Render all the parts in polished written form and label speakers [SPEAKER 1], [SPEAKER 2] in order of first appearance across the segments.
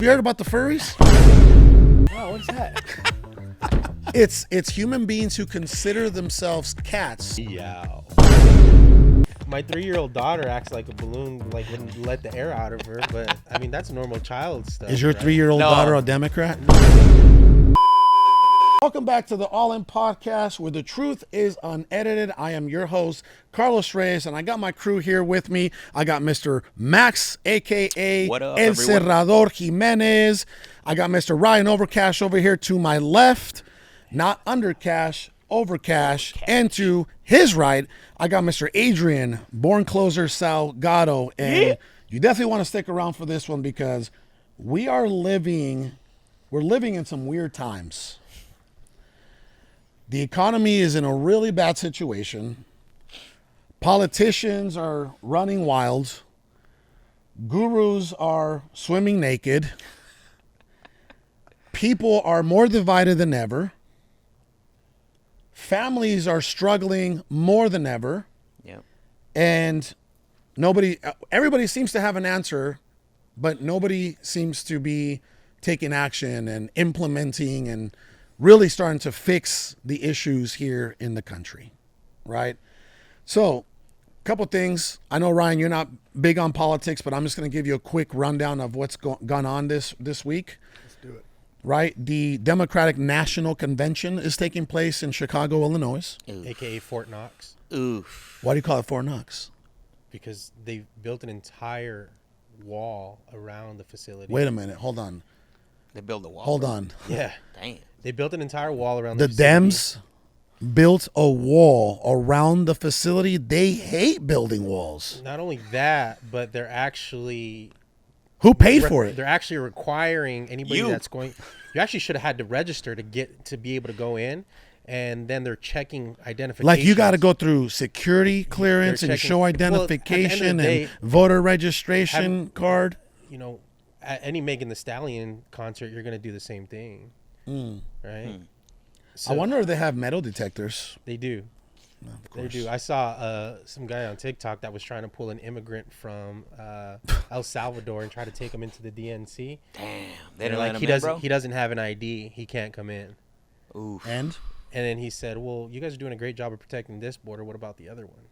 [SPEAKER 1] You heard about the furries?
[SPEAKER 2] Oh, what's that?
[SPEAKER 1] It's human beings who consider themselves cats.
[SPEAKER 3] Meow. My 3-year-old daughter acts like a balloon, like wouldn't let the air out of her. But I mean, that's normal child stuff.
[SPEAKER 1] Is your
[SPEAKER 3] right?
[SPEAKER 1] 3-year-old
[SPEAKER 2] No.
[SPEAKER 1] daughter a Democrat? Welcome back to the All In Podcast, where the truth is unedited. I am your host, Carlos Reyes, and I got my crew here with me. I got Mr. Max, a.k.a.
[SPEAKER 2] What up,
[SPEAKER 1] El
[SPEAKER 2] everyone?
[SPEAKER 1] Cerrador Jimenez. I got Mr. Ryan Overcash over here to my left, not Undercash, Overcash. And to his right, I got Mr. Adrian, Born Closer Salgado. And you definitely want to stick around for this one because we're living in some weird times. The economy is in a really bad situation. Politicians are running wild. Gurus are swimming naked. People are more divided than ever. Families are struggling more than ever.
[SPEAKER 2] Yep.
[SPEAKER 1] And everybody seems to have an answer, but nobody seems to be taking action and implementing and really starting to fix the issues here in the country, right? So, a couple things. I know, Ryan, you're not big on politics, but I'm just going to give you a quick rundown of what's gone on this week.
[SPEAKER 2] Let's do it.
[SPEAKER 1] Right? The Democratic National Convention is taking place in Chicago, Illinois.
[SPEAKER 3] AKA Fort Knox,
[SPEAKER 2] Oof.
[SPEAKER 1] Why do you call it Fort Knox?
[SPEAKER 3] because they built an entire wall around the facility.
[SPEAKER 1] Wait a minute. Hold on.
[SPEAKER 2] They build a wall.
[SPEAKER 1] Hold on.
[SPEAKER 3] Yeah,
[SPEAKER 2] Damn.
[SPEAKER 3] they built an entire wall around
[SPEAKER 1] The
[SPEAKER 3] facility.
[SPEAKER 1] Dems built a wall around the facility. They hate building walls.
[SPEAKER 3] Not only that, but they're actually
[SPEAKER 1] Who paid for it?
[SPEAKER 3] They're actually requiring anybody
[SPEAKER 2] You.
[SPEAKER 3] that's going. You actually should have had to register to be able to go in, and then they're checking identification.
[SPEAKER 1] Like you got to go through security clearance
[SPEAKER 3] They're
[SPEAKER 1] and
[SPEAKER 3] checking-
[SPEAKER 1] show
[SPEAKER 3] well, at the end of the
[SPEAKER 1] identification
[SPEAKER 3] day,
[SPEAKER 1] and voter registration
[SPEAKER 3] have-
[SPEAKER 1] card.
[SPEAKER 3] You know, at any Megan Thee Stallion concert, you're going to do the same thing, right? So
[SPEAKER 1] I wonder if they have metal detectors.
[SPEAKER 3] They do.
[SPEAKER 1] No, of
[SPEAKER 3] They
[SPEAKER 1] course.
[SPEAKER 3] do. I saw some guy on TikTok that was trying to pull an immigrant from El Salvador and try to take him into the DNC.
[SPEAKER 2] Damn. They
[SPEAKER 3] They're
[SPEAKER 2] didn't
[SPEAKER 3] like,
[SPEAKER 2] let
[SPEAKER 3] he
[SPEAKER 2] him in,
[SPEAKER 3] doesn't.
[SPEAKER 2] bro?
[SPEAKER 3] He doesn't have an ID. He can't come in.
[SPEAKER 2] Oof.
[SPEAKER 1] And
[SPEAKER 3] And then he said, "Well, you guys are doing a great job of protecting this border. What about the other one?"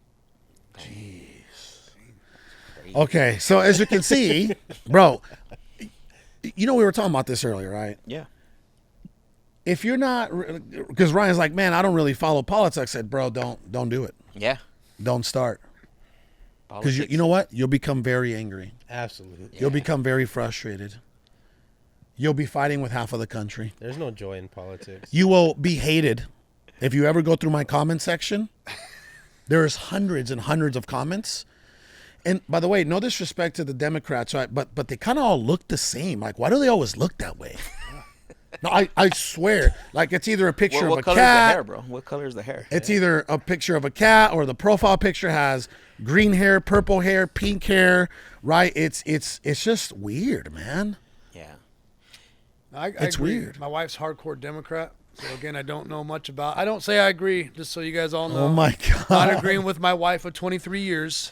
[SPEAKER 1] okay, so as you can see, bro, you know we were talking about this earlier, right?
[SPEAKER 2] Yeah.
[SPEAKER 1] If you're not, because Ryan's like, man, I don't really follow politics. I said, bro, don't do it.
[SPEAKER 2] Yeah.
[SPEAKER 1] Don't start. Because
[SPEAKER 2] Politics.
[SPEAKER 1] you know what? You'll become very angry.
[SPEAKER 3] Absolutely.
[SPEAKER 1] You'll become very frustrated. You'll be fighting with half of the country.
[SPEAKER 3] There's no joy in politics.
[SPEAKER 1] You will be hated. If you ever go through my comment section, there's hundreds and hundreds of comments. And by the way, no disrespect to the Democrats, right? But they kind of all look the same. Like, why do they always look that way? No, I swear. Like, it's either a picture
[SPEAKER 2] What
[SPEAKER 1] of a
[SPEAKER 2] color is the hair,
[SPEAKER 1] cat.
[SPEAKER 2] bro? What color is the hair?
[SPEAKER 1] It's either a picture of a cat or the profile picture has green hair, purple hair, pink hair, right? It's just weird, man.
[SPEAKER 2] Yeah.
[SPEAKER 4] I
[SPEAKER 1] It's
[SPEAKER 4] agree.
[SPEAKER 1] weird.
[SPEAKER 4] My wife's hardcore Democrat. So again, I don't know much about. I don't say I agree, just so you guys all know.
[SPEAKER 1] Oh my
[SPEAKER 4] Not
[SPEAKER 1] God.
[SPEAKER 4] agreeing with my wife of 23 years,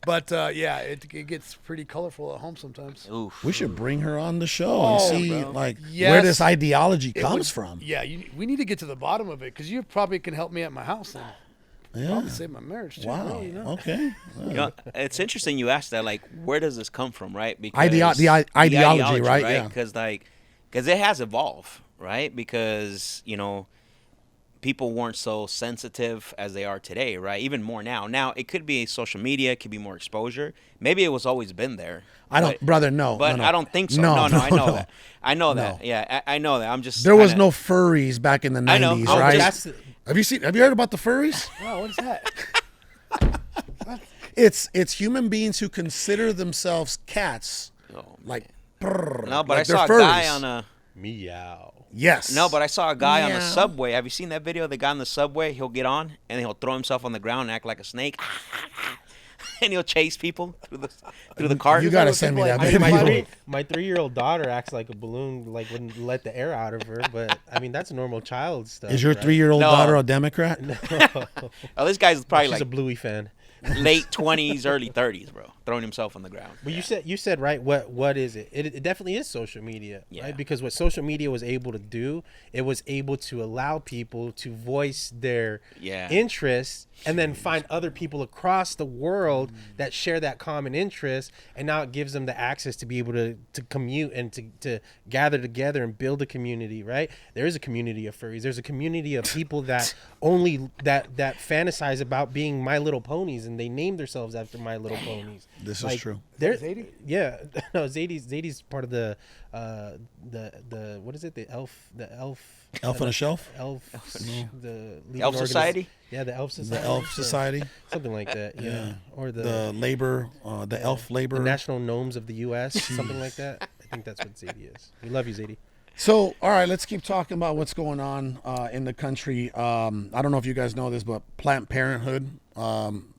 [SPEAKER 4] but yeah, it gets pretty colorful at home sometimes.
[SPEAKER 2] Oof.
[SPEAKER 1] We should bring her on the show and
[SPEAKER 4] Oh,
[SPEAKER 1] see
[SPEAKER 2] bro.
[SPEAKER 1] like where
[SPEAKER 4] Yes.
[SPEAKER 1] this ideology
[SPEAKER 4] It
[SPEAKER 1] comes
[SPEAKER 4] would-
[SPEAKER 1] from.
[SPEAKER 4] Yeah, we need to get to the bottom of it because you probably can help me at my house then.
[SPEAKER 1] Yeah.
[SPEAKER 4] Probably save my marriage too.
[SPEAKER 1] Wow.
[SPEAKER 4] Bro, you know?
[SPEAKER 1] Okay.
[SPEAKER 2] You know, it's interesting you asked that. Like, where does this come from, right? Because
[SPEAKER 1] The ideology, right? Yeah.
[SPEAKER 2] Because it has evolved, right? Because people weren't so sensitive as they are today, right? Even more now. Now it could be social media, it could be more exposure. Maybe it was always been there.
[SPEAKER 1] I don't, brother. No,
[SPEAKER 2] But
[SPEAKER 1] no.
[SPEAKER 2] I don't think so.
[SPEAKER 1] No,
[SPEAKER 2] No, I know
[SPEAKER 1] no.
[SPEAKER 2] that. I know
[SPEAKER 1] No.
[SPEAKER 2] that. Yeah, I know that. I'm just.
[SPEAKER 1] There was
[SPEAKER 2] kinda-
[SPEAKER 1] no furries back in the
[SPEAKER 2] I know.
[SPEAKER 1] 90s,
[SPEAKER 2] I'm
[SPEAKER 1] right?
[SPEAKER 2] just-
[SPEAKER 1] Have you heard about the furries?
[SPEAKER 4] Oh, what is that?
[SPEAKER 1] It's human beings who consider themselves cats,
[SPEAKER 2] Oh,
[SPEAKER 1] like
[SPEAKER 2] man.
[SPEAKER 1] brrr,
[SPEAKER 2] No, but
[SPEAKER 1] like
[SPEAKER 2] I saw a
[SPEAKER 1] they're
[SPEAKER 2] guy
[SPEAKER 1] furries.
[SPEAKER 2] on a.
[SPEAKER 3] Meow.
[SPEAKER 1] Yes.
[SPEAKER 2] No, but I saw a guy on the
[SPEAKER 1] Meow.
[SPEAKER 2] subway. Have you seen that video? The guy on the subway, he'll get on and he'll throw himself on the ground and act like a snake, and he'll chase people through the cart.
[SPEAKER 1] You gotta send me that
[SPEAKER 3] I mean,
[SPEAKER 1] video.
[SPEAKER 3] my 3-year-old daughter acts like a balloon, like wouldn't let the air out of her. But I mean, that's normal child stuff.
[SPEAKER 1] Is your
[SPEAKER 3] right?
[SPEAKER 1] 3-year-old
[SPEAKER 2] No.
[SPEAKER 1] daughter a Democrat?
[SPEAKER 3] No.
[SPEAKER 2] Oh, this guy's probably
[SPEAKER 3] She's
[SPEAKER 2] like
[SPEAKER 3] a Bluey fan.
[SPEAKER 2] late 20s, early 30s, bro. throwing himself on the ground.
[SPEAKER 3] But you said right. What is it? It definitely is social media,
[SPEAKER 2] Yeah.
[SPEAKER 3] right? Because what social media was able to do, it was able to allow people to voice their interests, and then find other people across the world that share that common interest, and now it gives them the access to be able to commute and to gather together and build a community. Right? There is a community of furries. There's a community of people that only that fantasize about being My Little Ponies, and they name themselves after My Little Ponies.
[SPEAKER 1] This is true.
[SPEAKER 3] There's
[SPEAKER 4] Zadie?
[SPEAKER 3] Yeah, no, Zadie's part of the what is it? The elf
[SPEAKER 1] on a Shelf?
[SPEAKER 3] The
[SPEAKER 2] Elf Society?
[SPEAKER 3] Yeah, the Elf Society.
[SPEAKER 1] The Elf Society.
[SPEAKER 3] Something like that. Yeah. Or
[SPEAKER 1] The labor, the elf labor.
[SPEAKER 3] the National Gnomes of the U.S. Something like that. I think that's what Zadie is. We love you, Zadie.
[SPEAKER 1] So, all right, let's keep talking about what's going on in the country. I don't know if you guys know this, but Planned Parenthood,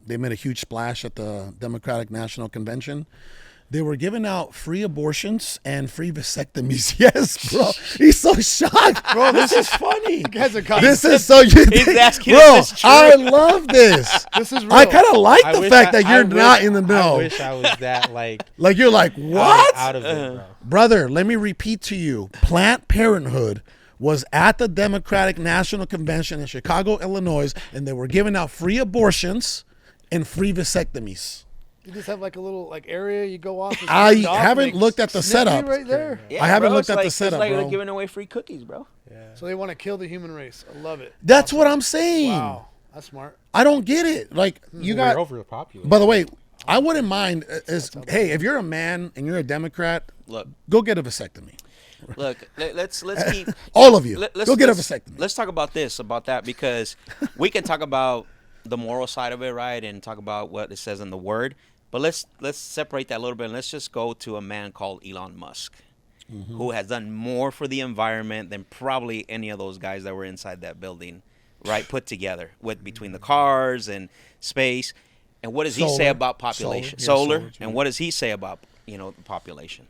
[SPEAKER 1] they made a huge splash at the Democratic National Convention. They were giving out free abortions and free vasectomies. Yes, bro. He's so shocked. Bro, this is funny. This is so...
[SPEAKER 2] He's asking
[SPEAKER 1] bro,
[SPEAKER 2] if it's true.
[SPEAKER 1] I love this.
[SPEAKER 4] This is real.
[SPEAKER 1] I kind of like
[SPEAKER 3] I
[SPEAKER 1] the
[SPEAKER 3] wish
[SPEAKER 1] fact
[SPEAKER 3] I-
[SPEAKER 1] that you're
[SPEAKER 3] I
[SPEAKER 1] not
[SPEAKER 3] wish-
[SPEAKER 1] in the know.
[SPEAKER 3] I wish I was that
[SPEAKER 1] Like, you're like, what?
[SPEAKER 3] out of it, bro.
[SPEAKER 1] Brother, let me repeat to you. Planned Parenthood was at the Democratic National Convention in Chicago, Illinois, and they were giving out free abortions and free vasectomies.
[SPEAKER 4] You just have like a little like area you go off. and
[SPEAKER 1] I
[SPEAKER 4] send off,
[SPEAKER 1] haven't
[SPEAKER 4] and they
[SPEAKER 1] looked at the
[SPEAKER 4] snip you
[SPEAKER 1] setup.
[SPEAKER 4] right there.
[SPEAKER 2] Yeah,
[SPEAKER 1] I haven't
[SPEAKER 2] bro,
[SPEAKER 1] looked
[SPEAKER 2] it's
[SPEAKER 1] at the
[SPEAKER 2] like,
[SPEAKER 1] setup,
[SPEAKER 2] It's like
[SPEAKER 1] bro.
[SPEAKER 2] they're giving away free cookies, bro.
[SPEAKER 4] So they want to kill the human race. I love it.
[SPEAKER 1] That's what I'm saying.
[SPEAKER 4] Wow, that's smart.
[SPEAKER 1] I don't get it. Like, you
[SPEAKER 3] We're
[SPEAKER 1] got...
[SPEAKER 3] overpopulated.
[SPEAKER 1] By the way, I wouldn't mind... hey, if you're a man and you're a Democrat,
[SPEAKER 2] Look,
[SPEAKER 1] go get a vasectomy.
[SPEAKER 2] let's keep
[SPEAKER 1] All of you.
[SPEAKER 2] let's-
[SPEAKER 1] Go get a
[SPEAKER 2] let's-
[SPEAKER 1] vasectomy.
[SPEAKER 2] Let's talk about that, because we can talk about the moral side of it, right, and talk about what it says in the Word. But let's separate that a little bit, and let's just go to a man called Elon Musk, who has done more for the environment than probably any of those guys that were inside that building, right, put together with between the cars and space. And what does he say
[SPEAKER 1] Solar.
[SPEAKER 2] about population?
[SPEAKER 1] Solar.
[SPEAKER 2] Solar. And what does he say about the population?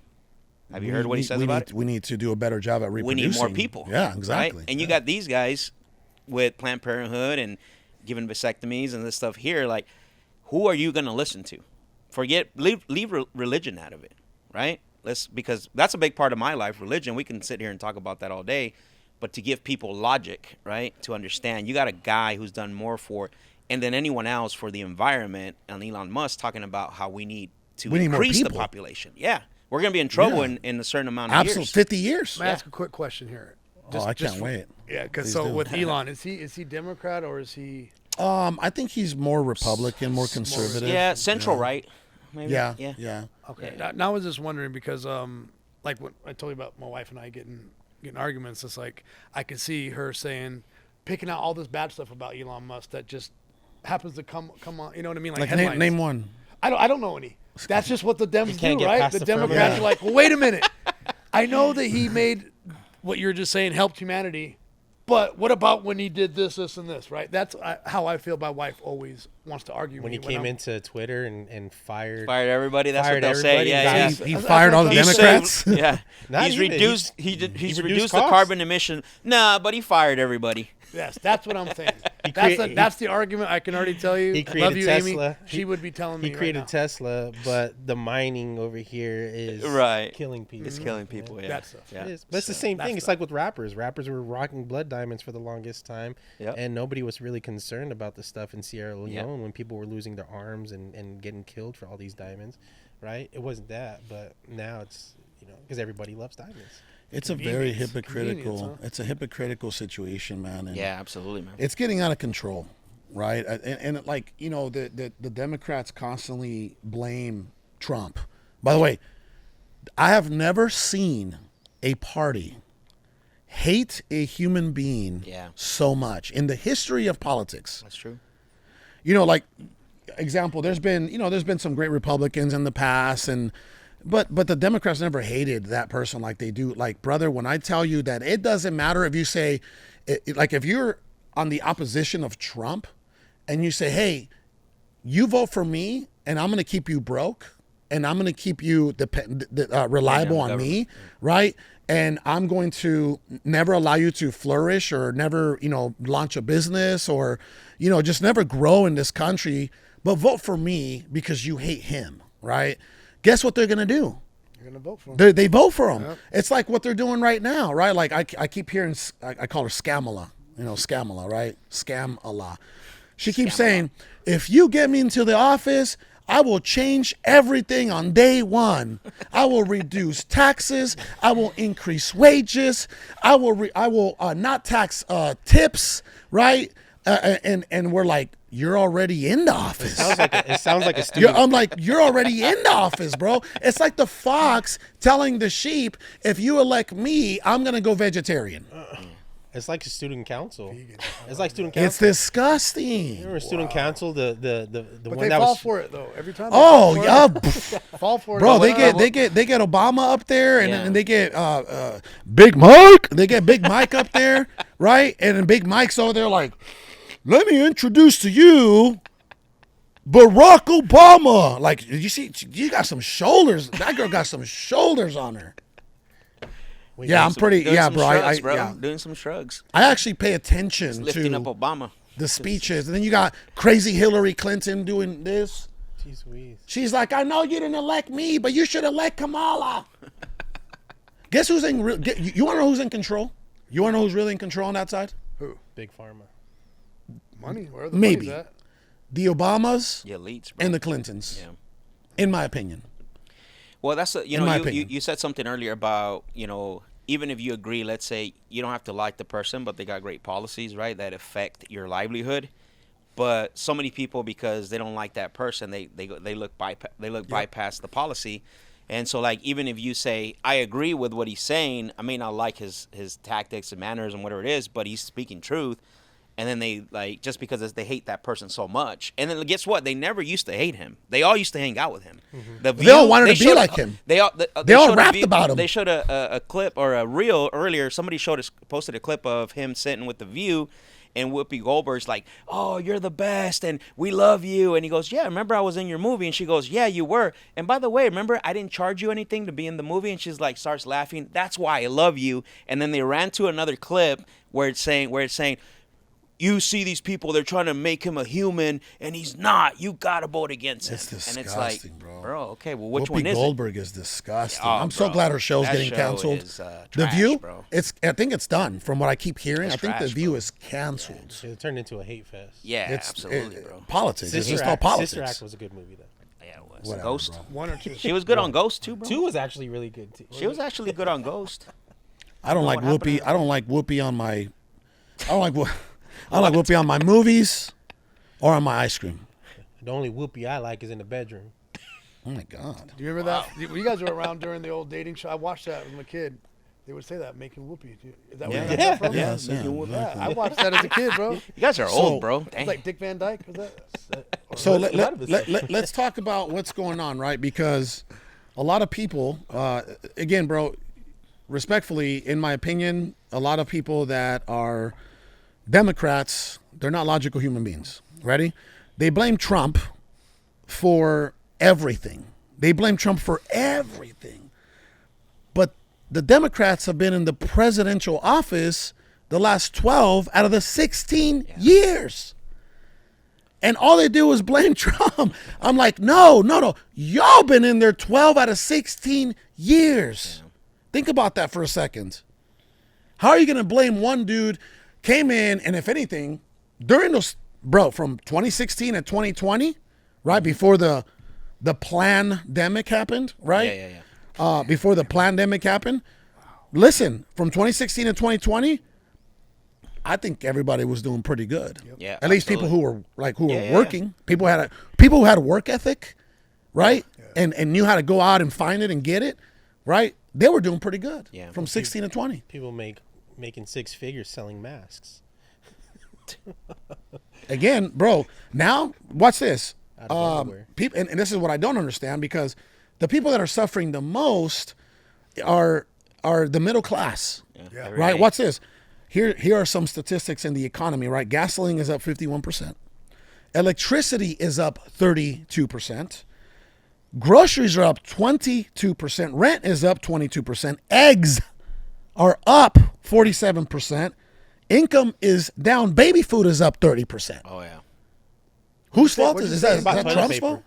[SPEAKER 2] Have you heard what he says about it?
[SPEAKER 1] We need to do a better job at
[SPEAKER 2] We
[SPEAKER 1] reproducing.
[SPEAKER 2] need more people.
[SPEAKER 1] Yeah, exactly.
[SPEAKER 2] Right? And you got these guys with Planned Parenthood and giving vasectomies and this stuff here. Like, who are you going to listen to? Leave religion out of it, right? Because that's a big part of my life, religion. We can sit here and talk about that all day. But to give people logic, right, to understand, you got a guy who's done more for, and than anyone else for the environment, and Elon Musk talking about how we need to
[SPEAKER 1] We need more
[SPEAKER 2] increase the
[SPEAKER 1] people.
[SPEAKER 2] population. Yeah. We're going to be in trouble
[SPEAKER 1] Yeah.
[SPEAKER 2] in a certain amount of
[SPEAKER 1] Absolutely.
[SPEAKER 2] years.
[SPEAKER 1] 50 years.
[SPEAKER 4] May I ask a quick question here?
[SPEAKER 1] I can't wait.
[SPEAKER 4] Yeah, because
[SPEAKER 1] Please
[SPEAKER 4] so
[SPEAKER 1] do.
[SPEAKER 4] with Elon, is he Democrat or is he?
[SPEAKER 1] I think he's more Republican, more conservative.
[SPEAKER 2] Yeah, central right. Maybe.
[SPEAKER 1] Yeah.
[SPEAKER 2] Yeah.
[SPEAKER 4] Okay.
[SPEAKER 2] Yeah.
[SPEAKER 4] Now I was just wondering because like when I told you about my wife and I getting arguments, it's like I could see her picking out all this bad stuff about Elon Musk that just happens to come on. You know what I mean? Like
[SPEAKER 1] Like,
[SPEAKER 4] headlines.
[SPEAKER 1] name one.
[SPEAKER 4] I don't know any. That's just what the Dems
[SPEAKER 3] can't
[SPEAKER 4] do,
[SPEAKER 3] get
[SPEAKER 4] right?
[SPEAKER 3] past
[SPEAKER 4] The
[SPEAKER 3] the
[SPEAKER 4] Democrats
[SPEAKER 3] affirmative.
[SPEAKER 4] are like, well, wait a minute. I know that he made what you were just saying helped humanity, but what about when he did this, and this, right? That's how I feel. My wife always wants to argue
[SPEAKER 3] when he
[SPEAKER 4] I'm-
[SPEAKER 3] came into Twitter and fired
[SPEAKER 2] everybody. That's
[SPEAKER 3] Fired
[SPEAKER 2] what they'll say.
[SPEAKER 3] everybody,
[SPEAKER 2] Yeah,
[SPEAKER 3] got-
[SPEAKER 2] yeah.
[SPEAKER 1] He
[SPEAKER 4] That's
[SPEAKER 1] fired all the
[SPEAKER 4] what I'm saying.
[SPEAKER 1] Democrats.
[SPEAKER 2] Yeah,
[SPEAKER 3] Not
[SPEAKER 2] he's
[SPEAKER 3] even.
[SPEAKER 2] reduced.
[SPEAKER 3] He's
[SPEAKER 2] He's
[SPEAKER 3] reduced
[SPEAKER 2] reduced the
[SPEAKER 3] costs.
[SPEAKER 2] carbon emission. Nah, but he fired everybody.
[SPEAKER 4] Yes, that's what I'm saying.
[SPEAKER 3] crea-
[SPEAKER 4] That's the argument. I can already tell you.
[SPEAKER 3] He
[SPEAKER 4] Love
[SPEAKER 3] created
[SPEAKER 4] you,
[SPEAKER 3] Tesla.
[SPEAKER 4] Amy. She would be telling me
[SPEAKER 3] He created
[SPEAKER 4] right now.
[SPEAKER 3] Tesla, but the mining over here is
[SPEAKER 2] Right.
[SPEAKER 3] killing people.
[SPEAKER 2] It's killing people. Yeah,
[SPEAKER 4] That stuff.
[SPEAKER 2] Yeah.
[SPEAKER 3] It is. But it's the same
[SPEAKER 4] that's
[SPEAKER 3] thing. It's
[SPEAKER 4] the-
[SPEAKER 3] like with rappers. Rappers were rocking blood diamonds for the longest time,
[SPEAKER 2] Yep.
[SPEAKER 3] and nobody was really concerned about the stuff in Sierra Leone
[SPEAKER 2] Yeah.
[SPEAKER 3] when people were losing their arms and getting killed for all these diamonds, right? It wasn't that, but now it's because everybody loves diamonds.
[SPEAKER 1] It's a very
[SPEAKER 4] Convenience.
[SPEAKER 1] hypocritical.
[SPEAKER 4] Convenience, huh?
[SPEAKER 1] It's a hypocritical situation, man. And
[SPEAKER 2] Yeah, absolutely, man.
[SPEAKER 1] it's getting out of control, right? And like the Democrats constantly blame Trump. By the way, I have never seen a party hate a human being
[SPEAKER 2] Yeah.
[SPEAKER 1] so much in the history of politics.
[SPEAKER 2] That's true.
[SPEAKER 1] Like example, there's been some great Republicans in the past, but the Democrats never hated that person like they do. Like, brother, when I tell you that it doesn't matter if you say, like, if you're on the opposition of Trump and you say, hey, you vote for me and I'm going to keep you broke and I'm going to keep you reliable on me, right? And I'm going to never allow you to flourish or never, launch a business or, just never grow in this country, but vote for me because you hate him. right? Guess what they're going to do?
[SPEAKER 4] You're gonna vote for him.
[SPEAKER 1] They vote for him.
[SPEAKER 4] Yep.
[SPEAKER 1] It's like what they're doing right now, right? Like I keep hearing, I call her Scamala, Scamala, right? Scamala. She keeps saying, if you get me into the office, I will change everything on day one. I will reduce taxes. I will increase wages. I will not tax tips, right? And we're like, you're already in the office.
[SPEAKER 3] It sounds like a student.
[SPEAKER 1] I'm like, you're already in the office, bro. It's like the fox telling the sheep, if you elect me, I'm going to go vegetarian.
[SPEAKER 3] It's like a student council. It's like student council.
[SPEAKER 1] It's disgusting.
[SPEAKER 3] Remember student council, the
[SPEAKER 4] But
[SPEAKER 3] one
[SPEAKER 4] they
[SPEAKER 3] that
[SPEAKER 4] fall
[SPEAKER 3] was
[SPEAKER 4] for it though. Every time.
[SPEAKER 1] Oh, yeah.
[SPEAKER 4] Fall for it.
[SPEAKER 1] Bro, they get Obama up there, and they get Big Mike. They get Big Mike up there, right? And then Big Mike's over there like, let me introduce to you Barack Obama. Like, you see, you got some shoulders. That girl got some shoulders on her. Yeah, I'm pretty.
[SPEAKER 2] Doing
[SPEAKER 1] Yeah,
[SPEAKER 2] some
[SPEAKER 1] bro.
[SPEAKER 2] shrugs,
[SPEAKER 1] Yeah.
[SPEAKER 2] Doing some shrugs.
[SPEAKER 1] I actually pay attention
[SPEAKER 2] Just lifting
[SPEAKER 1] to
[SPEAKER 2] up Obama.
[SPEAKER 1] the speeches, and then you got crazy Hillary Clinton doing this.
[SPEAKER 3] Jeez Louise.
[SPEAKER 1] She's like, I know you didn't elect me, but you should elect Kamala. Guess who's in? You want to know who's in control? You want to know who's really in control on that side?
[SPEAKER 4] Who?
[SPEAKER 3] Big pharma.
[SPEAKER 4] Money. Where are the
[SPEAKER 1] Maybe.
[SPEAKER 4] money's at?
[SPEAKER 1] The Obamas
[SPEAKER 2] The elites, bro.
[SPEAKER 1] and the Clintons,
[SPEAKER 2] Yeah.
[SPEAKER 1] in my opinion.
[SPEAKER 2] Well, that's a,
[SPEAKER 1] In my opinion.
[SPEAKER 2] you said something earlier about, even if you agree, let's say you don't have to like the person, but they got great policies, right, that affect your livelihood. But so many people, because they don't like that person, they look bypass the policy. And so, like, even if you say, I agree with what he's saying, I may not like his tactics and manners and whatever it is, but he's speaking truth. And then they, like, just because they hate that person so much. And then guess what? They never used to hate him. They all used to hang out with him.
[SPEAKER 1] Mm-hmm. They all wanted to be like him.
[SPEAKER 2] They all
[SPEAKER 1] all rapped about him.
[SPEAKER 2] They showed a clip or a reel earlier. Somebody posted a clip of him sitting with The View. And Whoopi Goldberg's like, oh, you're the best, and we love you. And he goes, yeah, remember I was in your movie? And she goes, yeah, you were. And by the way, remember I didn't charge you anything to be in the movie? And she's like, starts laughing. That's why I love you. And then they ran to another clip where it's saying, you see these people, they're trying to make him a human, and he's not. You got to vote against him.
[SPEAKER 1] It's disgusting,
[SPEAKER 2] and it's like,
[SPEAKER 1] bro.
[SPEAKER 2] Okay, well, which
[SPEAKER 1] Whoopi
[SPEAKER 2] one is
[SPEAKER 1] Goldberg is disgusting.
[SPEAKER 2] Oh,
[SPEAKER 1] I'm so
[SPEAKER 2] bro.
[SPEAKER 1] glad her show's
[SPEAKER 2] That
[SPEAKER 1] getting
[SPEAKER 2] show
[SPEAKER 1] canceled.
[SPEAKER 2] is,
[SPEAKER 1] The
[SPEAKER 2] trash,
[SPEAKER 1] View,
[SPEAKER 2] bro.
[SPEAKER 1] I think it's done. From what I keep hearing,
[SPEAKER 2] It's
[SPEAKER 1] I think
[SPEAKER 2] trash,
[SPEAKER 1] The View
[SPEAKER 2] bro.
[SPEAKER 1] is canceled.
[SPEAKER 3] It turned into a hate fest.
[SPEAKER 2] Yeah,
[SPEAKER 1] It's
[SPEAKER 2] absolutely, bro.
[SPEAKER 1] Politics. It's just all
[SPEAKER 3] Sister
[SPEAKER 1] politics.
[SPEAKER 3] Act was a good movie, though.
[SPEAKER 2] Yeah, it was.
[SPEAKER 1] Whatever,
[SPEAKER 2] Ghost.
[SPEAKER 1] bro.
[SPEAKER 4] One or two.
[SPEAKER 2] She was good on Ghost, too, bro.
[SPEAKER 3] 2 was actually really good, too.
[SPEAKER 2] She was actually good on Ghost.
[SPEAKER 1] I don't like
[SPEAKER 2] what happened
[SPEAKER 1] Whoopi.
[SPEAKER 2] to
[SPEAKER 1] I don't like Whoopi on my. I don't like. I don't like Whoopi on my movies, or on my ice cream.
[SPEAKER 3] The only whoopee I like is in the bedroom.
[SPEAKER 1] Oh my god.
[SPEAKER 4] Do you remember that? You guys were around during the old dating show. I watched that when I was a kid. They would say that, making whoopee. Is that where you got that from?
[SPEAKER 1] Yeah,
[SPEAKER 4] Yeah, I watched that as a kid, bro.
[SPEAKER 2] You guys are
[SPEAKER 1] So-
[SPEAKER 2] old, bro.
[SPEAKER 4] It's
[SPEAKER 2] Dang.
[SPEAKER 4] like Dick Van Dyke. Was that?
[SPEAKER 1] So
[SPEAKER 3] It might have been
[SPEAKER 1] let's talk about what's going on, right? Because a lot of people, again, bro, respectfully, in my opinion, a lot of people that are Democrats, they're not logical human beings. Ready? They blame Trump for everything. They blame Trump for everything. But the Democrats have been in the presidential office the last 12 out of the 16 years. And all they do is blame Trump. I'm like, no. Y'all been in there 12 out of 16 years. Think about that for a second. How are you going to blame one dude came in, and if anything, during those, bro, from 2016 and 2020, right, before the pandemic happened, right?
[SPEAKER 2] Yeah.
[SPEAKER 1] Before the pandemic happened, listen, from 2016 to 2020, I think everybody was doing pretty good.
[SPEAKER 2] Yeah,
[SPEAKER 1] At least people
[SPEAKER 2] absolutely.
[SPEAKER 1] who were
[SPEAKER 2] Yeah.
[SPEAKER 1] working. People who had a work ethic, right? And knew how to go out and find it and get it, right? They were doing pretty good.
[SPEAKER 2] Yeah.
[SPEAKER 1] From 16 to 20.
[SPEAKER 3] People making 6 figures selling masks.
[SPEAKER 1] Again, bro, now watch this.
[SPEAKER 3] Out of nowhere.
[SPEAKER 1] People, and this is what I don't understand, because the people that are suffering the most are the middle class.
[SPEAKER 4] Yeah.
[SPEAKER 1] Right? Watch this. Here are some statistics in the economy, right? Gasoline is up 51%. Electricity is up 32%. Groceries are up 22%. Rent is up 22%. Eggs are up 47%. Income is down. Baby food is up 30%.
[SPEAKER 2] Oh, yeah.
[SPEAKER 1] Whose fault
[SPEAKER 4] what'd
[SPEAKER 1] is
[SPEAKER 4] you
[SPEAKER 1] that?
[SPEAKER 4] say
[SPEAKER 1] Is
[SPEAKER 3] about
[SPEAKER 1] that
[SPEAKER 3] toilet
[SPEAKER 1] Trump's
[SPEAKER 3] paper?
[SPEAKER 1] fault?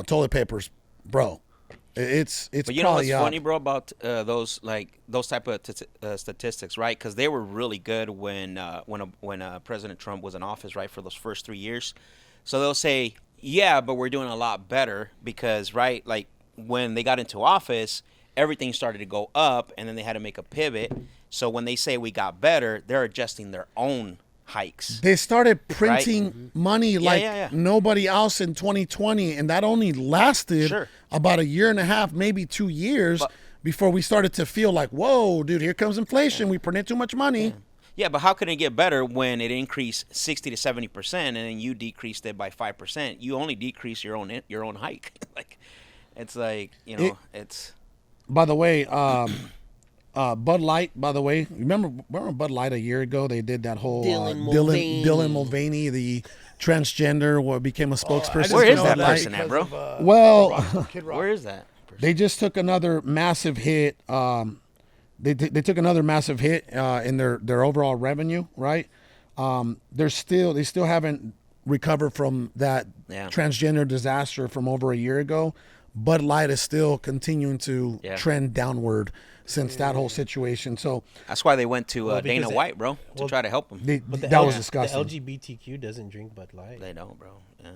[SPEAKER 1] toilet papers, bro. It's
[SPEAKER 2] But you know
[SPEAKER 1] probably
[SPEAKER 2] what's
[SPEAKER 1] up.
[SPEAKER 2] funny, bro, about those type of statistics, right? Because they were really good when President Trump was in office, right, for those first 3 years. So they'll say, yeah, but we're doing a lot better because, right, like when they got into office, everything started to go up, and then they had to make a pivot. So when they say we got better, they're adjusting their own hikes.
[SPEAKER 1] They started printing money like
[SPEAKER 2] yeah.
[SPEAKER 1] nobody else in 2020, and that only lasted
[SPEAKER 2] Sure.
[SPEAKER 1] about a year and a half, maybe 2 years, before we started to feel like, whoa, dude, here comes inflation. We printed too much money.
[SPEAKER 2] Yeah, but how can it get better when it increased 60 to 70% and then you decreased it by 5%? You only decrease your own hike. Like, it's like, you know, it's.
[SPEAKER 1] By the way, Bud Light, by the way, remember Bud Light a year ago? They did that whole Dylan Mulvaney, the transgender, what became a spokesperson.
[SPEAKER 2] Where is
[SPEAKER 1] for
[SPEAKER 2] that
[SPEAKER 1] Bud Light.
[SPEAKER 2] person at, bro?
[SPEAKER 1] Well,
[SPEAKER 4] Kid Rock.
[SPEAKER 2] Where is that person?
[SPEAKER 1] they just took another massive hit. They took another massive hit in their overall revenue, right? They still haven't recovered from that transgender disaster from over a year ago. Bud Light is still continuing to trend downward since that whole situation. So
[SPEAKER 2] that's why they went to
[SPEAKER 3] Well,
[SPEAKER 2] Dana
[SPEAKER 3] because
[SPEAKER 2] White, bro, to try to help him.
[SPEAKER 1] that was disgusting.
[SPEAKER 3] The LGBTQ doesn't drink Bud Light.
[SPEAKER 2] They don't, bro. Yeah.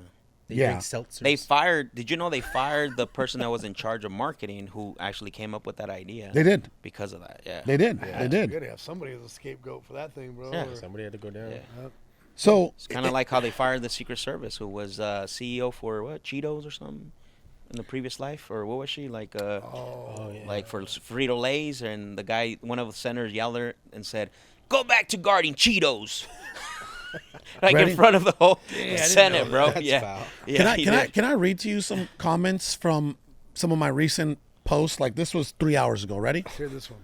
[SPEAKER 3] They
[SPEAKER 1] Yeah.
[SPEAKER 3] drink seltzers.
[SPEAKER 2] They fired. Did you know they fired the person that was in charge of marketing who actually came up with that idea?
[SPEAKER 1] They did.
[SPEAKER 2] Because of that. Yeah.
[SPEAKER 1] They did.
[SPEAKER 4] Yeah,
[SPEAKER 1] They
[SPEAKER 4] you
[SPEAKER 1] did.
[SPEAKER 4] gotta have somebody as a scapegoat for that thing, bro.
[SPEAKER 2] Yeah.
[SPEAKER 4] or-
[SPEAKER 3] Somebody had to go down.
[SPEAKER 2] Yeah.
[SPEAKER 1] So
[SPEAKER 2] It's kind of like how they fired the Secret Service, who was CEO for what, Cheetos or something, in the previous life, or what was she like? Like for Frito Lay's, and the guy, one of the senators, yelled at her and said, "Go back to guarding Cheetos." Like
[SPEAKER 1] Ready?
[SPEAKER 2] in front of the whole
[SPEAKER 4] didn't
[SPEAKER 2] Senate,
[SPEAKER 4] know
[SPEAKER 2] bro.
[SPEAKER 3] That's
[SPEAKER 2] Yeah.
[SPEAKER 3] foul.
[SPEAKER 2] Yeah.
[SPEAKER 1] Can I read to you some comments from some of my recent posts? Like this was 3 hours ago. Ready?
[SPEAKER 4] Hear this one.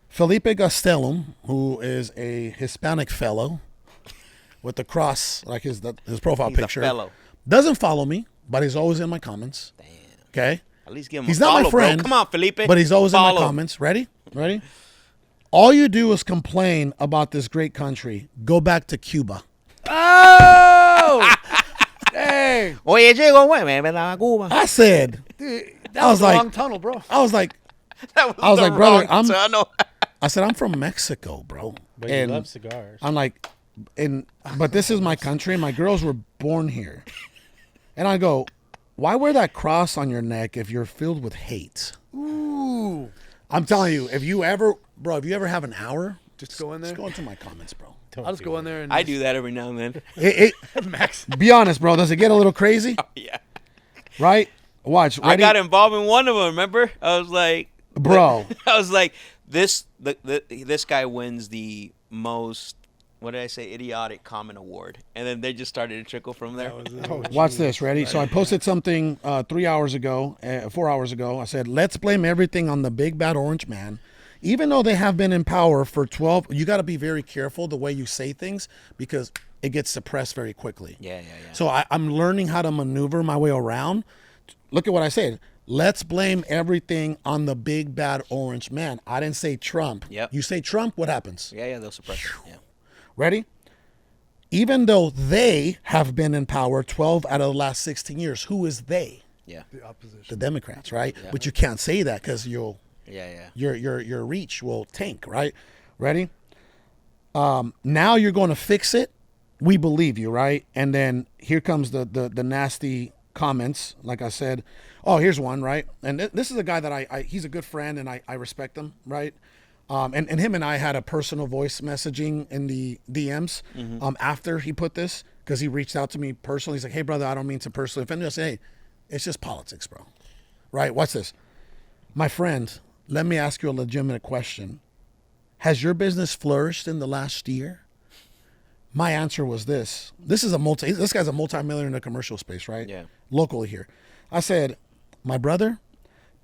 [SPEAKER 1] Felipe Gastelum, who is a Hispanic fellow with the cross, like his profile
[SPEAKER 2] He's a
[SPEAKER 1] picture,
[SPEAKER 2] fellow.
[SPEAKER 1] doesn't follow me, but he's always in my comments.
[SPEAKER 2] Damn.
[SPEAKER 1] Okay,
[SPEAKER 2] At least give him
[SPEAKER 1] he's
[SPEAKER 2] a
[SPEAKER 1] not
[SPEAKER 2] follow,
[SPEAKER 1] my friend.
[SPEAKER 2] bro. Come on, Felipe.
[SPEAKER 1] but he's always in
[SPEAKER 2] Follow.
[SPEAKER 1] my comments. Ready? All you do is complain about this great country. Go back to Cuba.
[SPEAKER 4] Oh! Dang!
[SPEAKER 2] Oye, llegó, güey, me da Cuba.
[SPEAKER 1] I said,
[SPEAKER 4] Dude, that
[SPEAKER 1] I
[SPEAKER 4] was
[SPEAKER 1] was
[SPEAKER 4] a
[SPEAKER 1] like-
[SPEAKER 4] long tunnel, bro.
[SPEAKER 1] I was like,
[SPEAKER 2] That was
[SPEAKER 1] I was
[SPEAKER 2] the
[SPEAKER 1] like, brother,
[SPEAKER 2] wrong
[SPEAKER 1] I'm-
[SPEAKER 2] tunnel.
[SPEAKER 1] I said, I'm from Mexico, bro.
[SPEAKER 3] But you love cigars.
[SPEAKER 1] I'm like, but this is my country. My girls were born here. And I go, why wear that cross on your neck if you're filled with hate?
[SPEAKER 4] Ooh.
[SPEAKER 1] I'm telling you, if you ever have an hour,
[SPEAKER 4] Just go in there.
[SPEAKER 1] just go into my comments, bro.
[SPEAKER 3] Don't
[SPEAKER 4] I'll just
[SPEAKER 3] do
[SPEAKER 4] go
[SPEAKER 3] it.
[SPEAKER 4] in there and
[SPEAKER 2] I do that every now and then.
[SPEAKER 4] Max.
[SPEAKER 1] Be honest, bro. Does it get a little crazy?
[SPEAKER 2] Yeah.
[SPEAKER 1] Right? Watch.
[SPEAKER 2] I
[SPEAKER 1] Ready?
[SPEAKER 2] got involved in one of them. Remember? I was like,
[SPEAKER 1] Bro.
[SPEAKER 2] I was like, this guy wins the most. What did I say? Idiotic comment award, and then they just started to trickle from there.
[SPEAKER 1] Watch this. Ready? So I posted something 3 hours ago, 4 hours ago. I said, let's blame everything on the big bad orange man. Even though they have been in power for 12, you got to be very careful the way you say things because it gets suppressed very quickly.
[SPEAKER 2] Yeah.
[SPEAKER 1] So I'm learning how to maneuver my way around. Look at what I said. Let's blame everything on the big bad orange man. I didn't say Trump.
[SPEAKER 2] Yep.
[SPEAKER 1] You say Trump, what happens?
[SPEAKER 2] Yeah, they'll suppress it. Yeah.
[SPEAKER 1] Ready? Even though they have been in power 12 out of the last 16 years, who is they?
[SPEAKER 2] Yeah.
[SPEAKER 4] The opposition.
[SPEAKER 1] The Democrats, right? But you can't say that because
[SPEAKER 2] Yeah.
[SPEAKER 1] your reach will tank, right? Ready? Now you're going to fix it. We believe you, right? And then here comes the nasty comments. Like I said, oh, here's one, right? And this is a guy that he's a good friend and I respect him, right? And him and I had a personal voice messaging in the DMs after he put this because he reached out to me personally. He's like, hey, brother, I don't mean to personally offend you. I said, hey, it's just politics, bro. Right? Watch this. My friend, let me ask you a legitimate question. Has your business flourished in the last year? My answer was this. This guy's a multi-millionaire in the commercial space, right?
[SPEAKER 2] Yeah.
[SPEAKER 1] Locally here. I said, my brother,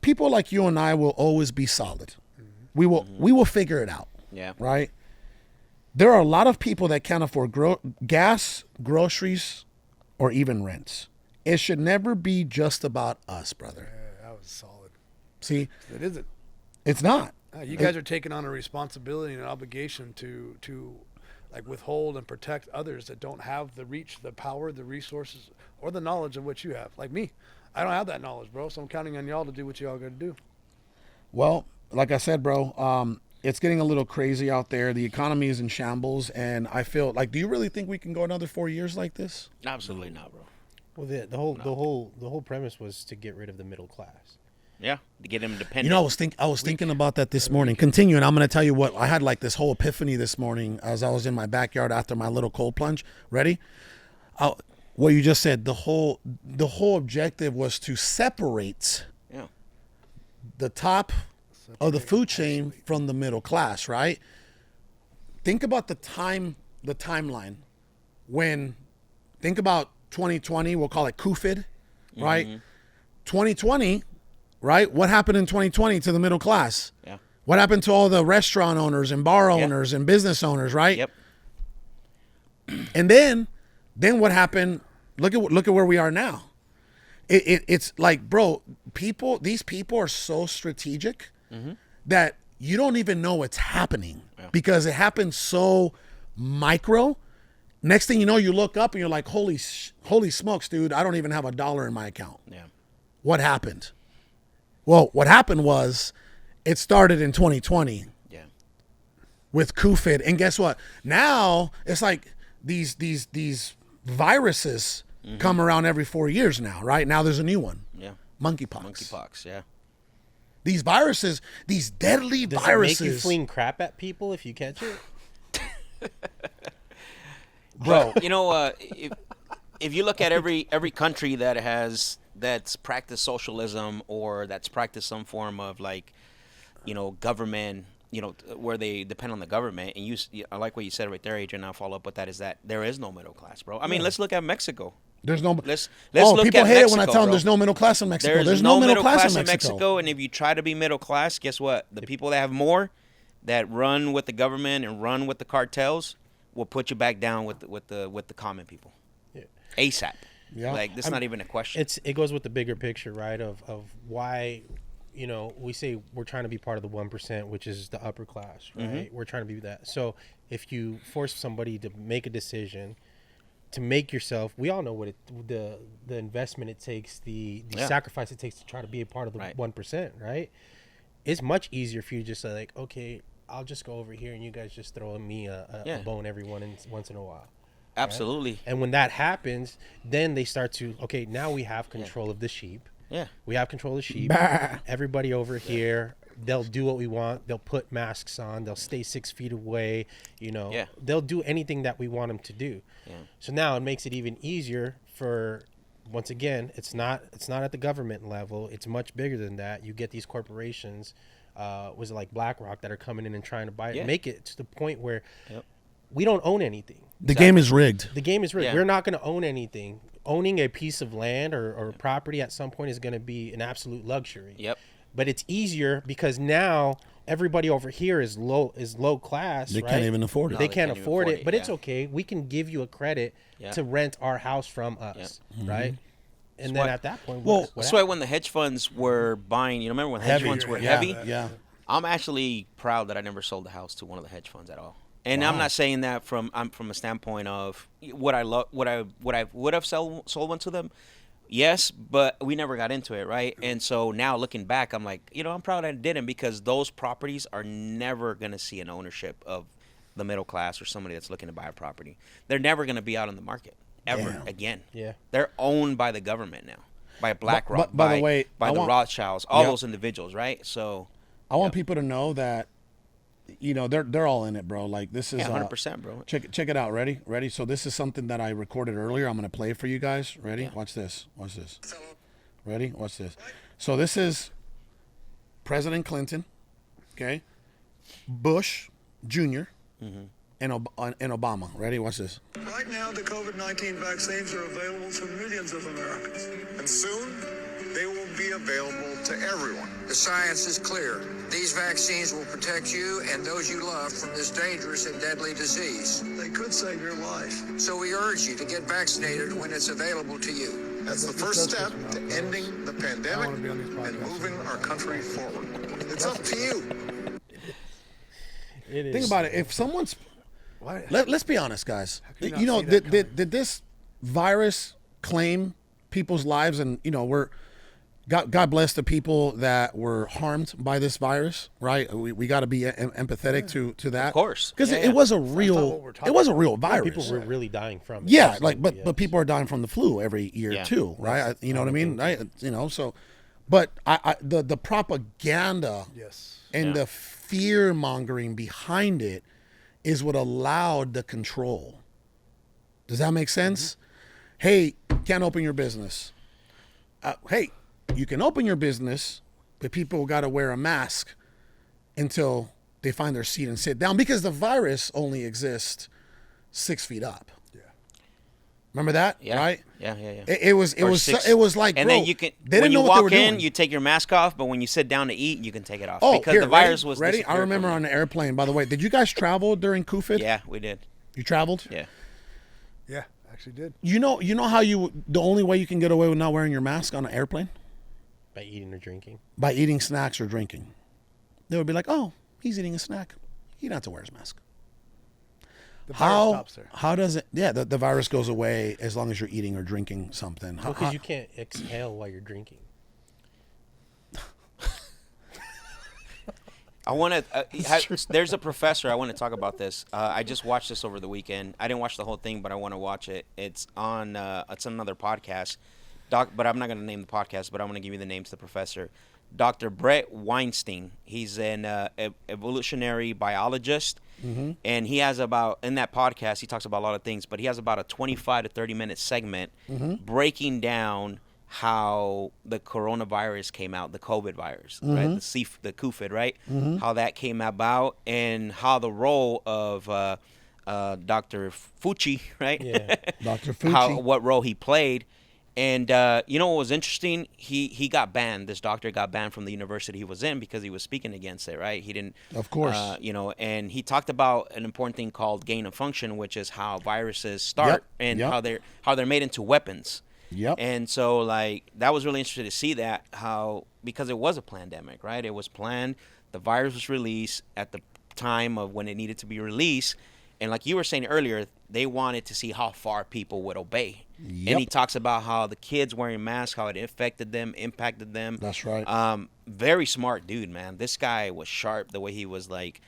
[SPEAKER 1] people like you and I will always be solid. We will figure it out.
[SPEAKER 2] Yeah.
[SPEAKER 1] Right? There are a lot of people that can't afford gas, groceries, or even rents. It should never be just about us, brother.
[SPEAKER 4] That was solid.
[SPEAKER 1] See,
[SPEAKER 4] It isn't.
[SPEAKER 1] it's not.
[SPEAKER 4] You guys are taking on a responsibility and an obligation to like withhold and protect others that don't have the reach, the power, the resources, or the knowledge of what you have. Like me, I don't have that knowledge, bro. So I'm counting on y'all to do what y'all got to do.
[SPEAKER 1] Well, like I said, bro, it's getting a little crazy out there. The economy is in shambles, and I feel like, do you really think we can go another 4 years like this?
[SPEAKER 2] Absolutely not, bro.
[SPEAKER 3] Well, the whole premise was to get rid of the middle class.
[SPEAKER 2] Yeah, to get them independent.
[SPEAKER 1] You know, I was thinking about that this morning. Continuing, I'm going to tell you what I had, like this whole epiphany this morning as I was in my backyard after my little cold plunge. Ready? What you just said. The whole objective was to separate the top of the food chain from the middle class. Right? Think about the timeline. Think about 2020. We'll call it COVID. Right? 2020. Right? What happened in 2020 to the middle class?
[SPEAKER 2] Yeah.
[SPEAKER 1] What happened to all the restaurant owners and bar owners and business owners, right?
[SPEAKER 2] Yep.
[SPEAKER 1] And then what happened? Look at where we are now. It's like, bro, these people are so strategic that you don't even know what's happening because it happens so micro. Next thing you know, you look up and you're like, holy smokes, dude, I don't even have $1 in my account.
[SPEAKER 2] Yeah.
[SPEAKER 1] What happened? Well, what happened was it started in 2020 with COVID. And guess what? Now it's like these viruses come around every 4 years now, right? Now there's a new one.
[SPEAKER 2] Yeah.
[SPEAKER 1] Monkeypox.
[SPEAKER 2] Yeah.
[SPEAKER 1] These viruses, these deadly
[SPEAKER 3] Does
[SPEAKER 1] viruses.
[SPEAKER 3] it make you fling crap at people if you catch it?
[SPEAKER 2] Bro, you know, if you look at every country that's practiced socialism or that's practiced some form of like, you know, government, you know, where they depend on the government, and I like what you said right there, Adrian. I'll follow up with that. Is that there is no middle class, bro? I mean, let's look at Mexico.
[SPEAKER 1] There's no.
[SPEAKER 2] Let's look
[SPEAKER 1] people
[SPEAKER 2] at
[SPEAKER 1] hate
[SPEAKER 2] Mexico,
[SPEAKER 1] it when I tell them
[SPEAKER 2] bro.
[SPEAKER 1] there's no middle class in Mexico. There's no middle class in Mexico.
[SPEAKER 2] And if you try to be middle class, guess what? The people that have more, that run with the government and run with the cartels, will put you back down with the common people. ASAP.
[SPEAKER 1] Yeah.
[SPEAKER 2] Like, this is not even a question.
[SPEAKER 3] It goes with the bigger picture, right? Of why, you know, we say we're trying to be part of the 1%, which is the upper class, right? We're trying to be that. So if you force somebody to make a decision to make yourself, we all know what the investment it takes, the sacrifice it takes to try to be a part of the 1%, right? It's much easier for you to just say, like, okay, I'll just go over here and you guys just throw me a bone every once in a while.
[SPEAKER 2] Absolutely.
[SPEAKER 3] Right? And when that happens, then they start to, okay, now we have control of the sheep.
[SPEAKER 2] Yeah.
[SPEAKER 3] We have control of the sheep. Everybody over here, they'll do what we want. They'll put masks on. They'll stay 6 feet away. You know, they'll do anything that we want them to do. Yeah. So now it makes it even easier for, once again, it's not at the government level. It's much bigger than that. You get these corporations, was it like BlackRock, that are coming in and trying to buy it, make it to the point where we don't own anything.
[SPEAKER 1] The game is rigged.
[SPEAKER 3] The game is rigged. We're not going to own anything. Owning a piece of land or property at some point is going to be an absolute luxury.
[SPEAKER 2] Yep.
[SPEAKER 3] But it's easier because now everybody over here is low class.
[SPEAKER 1] They
[SPEAKER 3] right?
[SPEAKER 1] can't even afford it.
[SPEAKER 3] They can't afford it. But it's okay. We can give you a credit to rent our house from us, right? And then at that point,
[SPEAKER 2] that's why when the hedge funds were buying, you know, remember when hedge funds were heavy?
[SPEAKER 1] Yeah.
[SPEAKER 2] I'm actually proud that I never sold the house to one of the hedge funds at all. And I'm not saying that from a standpoint of would I would have sold one to them. Yes, but we never got into it, right? And so now looking back, I'm like, you know, I'm proud I didn't, because those properties are never going to see an ownership of the middle class or somebody that's looking to buy a property. They're never going to be out on the market ever again.
[SPEAKER 3] Yeah.
[SPEAKER 2] They're owned by the government now, by BlackRock,
[SPEAKER 1] by the way,
[SPEAKER 2] by the Rothschilds, all those individuals, right? So
[SPEAKER 1] I want people to know that, you know, they're all in it, bro. Like, this is
[SPEAKER 2] 100%, bro.
[SPEAKER 1] Check it out. Ready? So this is something that I recorded earlier. I'm gonna play for you guys. Ready? Yeah. Watch this. Ready? Watch this. So this is President Clinton, okay, Bush Jr. And Obama. Ready? Watch this.
[SPEAKER 5] Right now, the COVID-19 vaccines are available to millions of Americans, and soon they will be available to everyone.
[SPEAKER 6] The science is clear. These vaccines will protect you and those you love from this dangerous and deadly disease.
[SPEAKER 5] They could save your life.
[SPEAKER 6] So we urge you to get vaccinated when it's available to you.
[SPEAKER 5] That's the first step to ending the pandemic and moving our country forward. It's up to you.
[SPEAKER 3] It is.
[SPEAKER 1] Think about it. If someone's
[SPEAKER 4] Why?
[SPEAKER 1] Let's be honest, guys.
[SPEAKER 4] could you
[SPEAKER 1] You
[SPEAKER 4] not
[SPEAKER 1] know,
[SPEAKER 4] see that
[SPEAKER 1] did this virus claim people's lives? And you know, God bless the people that were harmed by this virus, right? We got to be empathetic to that,
[SPEAKER 2] Of course.
[SPEAKER 1] because
[SPEAKER 2] Yeah,
[SPEAKER 1] it
[SPEAKER 2] yeah.
[SPEAKER 1] was a
[SPEAKER 4] not what
[SPEAKER 1] real
[SPEAKER 4] we're talking
[SPEAKER 1] it was a real virus.
[SPEAKER 3] People were really dying from it.
[SPEAKER 1] Yeah, like
[SPEAKER 3] Absolutely,
[SPEAKER 1] but people are dying from the flu every year
[SPEAKER 2] Yeah.
[SPEAKER 1] too, right? You know what I mean? You know, so but the propaganda
[SPEAKER 4] Yes.
[SPEAKER 1] and
[SPEAKER 2] Yeah.
[SPEAKER 1] the fear mongering behind it is what allowed the control. Does that make sense? Hey, can't open your business. Hey, you can open your business, but people got to wear a mask until they find their seat and sit down, because the virus only exists 6 feet up.
[SPEAKER 4] Yeah.
[SPEAKER 1] Remember that?
[SPEAKER 2] Yeah.
[SPEAKER 1] Right?
[SPEAKER 2] Yeah, yeah, yeah.
[SPEAKER 1] It was like,
[SPEAKER 2] and
[SPEAKER 1] bro,
[SPEAKER 2] then you can.
[SPEAKER 1] they didn't
[SPEAKER 2] when
[SPEAKER 1] know
[SPEAKER 2] you
[SPEAKER 1] what they
[SPEAKER 2] walk
[SPEAKER 1] were
[SPEAKER 2] in,
[SPEAKER 1] doing.
[SPEAKER 2] you take your mask off, but when you sit down to eat, you can take it off
[SPEAKER 1] Oh,
[SPEAKER 2] because
[SPEAKER 1] here,
[SPEAKER 2] the virus
[SPEAKER 1] ready?
[SPEAKER 2] was
[SPEAKER 1] ready. I
[SPEAKER 2] disappeared
[SPEAKER 1] remember
[SPEAKER 2] from
[SPEAKER 1] on
[SPEAKER 2] you.
[SPEAKER 1] the airplane. By the way, did you guys travel during COVID?
[SPEAKER 2] Yeah, we did.
[SPEAKER 1] You traveled?
[SPEAKER 2] Yeah.
[SPEAKER 4] Yeah. Actually did.
[SPEAKER 1] You know how the only way you can get away with not wearing your mask on an airplane?
[SPEAKER 3] by eating or drinking.
[SPEAKER 1] By eating snacks or drinking. They would be like, oh, he's eating a snack. He don't have to wear his mask.
[SPEAKER 4] The virus stops there.
[SPEAKER 1] How does it? Yeah, the virus goes away as long as you're eating or drinking something.
[SPEAKER 3] Because you can't exhale while you're drinking.
[SPEAKER 2] I want to. There's a professor. I want to talk about this. I just watched this over the weekend. I didn't watch the whole thing, but I want to watch it. It's on. It's on another podcast. But I'm not going to name the podcast. But I'm going to give you the names of the professor. Dr. Brett Weinstein. He's an evolutionary biologist, and he has about in that podcast he talks about a lot of things. But he has about a 25 to 30-minute segment breaking down how the coronavirus came out, the COVID virus, right? The COVID, right? How that came about, and how the role of Dr. Fauci, right?
[SPEAKER 3] Yeah.
[SPEAKER 1] Dr. Fauci.
[SPEAKER 2] What role he played. And you know what was interesting? He got banned. This doctor got banned from the university he was in because he was speaking against it, right? He didn't.
[SPEAKER 1] Of course.
[SPEAKER 2] You know, and he talked about an important thing called gain of function, which is how viruses start and how they're made into weapons.
[SPEAKER 1] Yep.
[SPEAKER 2] And so, like, that was really interesting to see that, how, because it was a pandemic, right? It was planned. The virus was released at the time of when it needed to be released. And like you were saying earlier, they wanted to see how far people would obey.
[SPEAKER 1] Yep.
[SPEAKER 2] And he talks about how the kids wearing masks, how it affected them, impacted them.
[SPEAKER 1] That's right.
[SPEAKER 2] Very smart dude, man. This guy was sharp the way he was, like,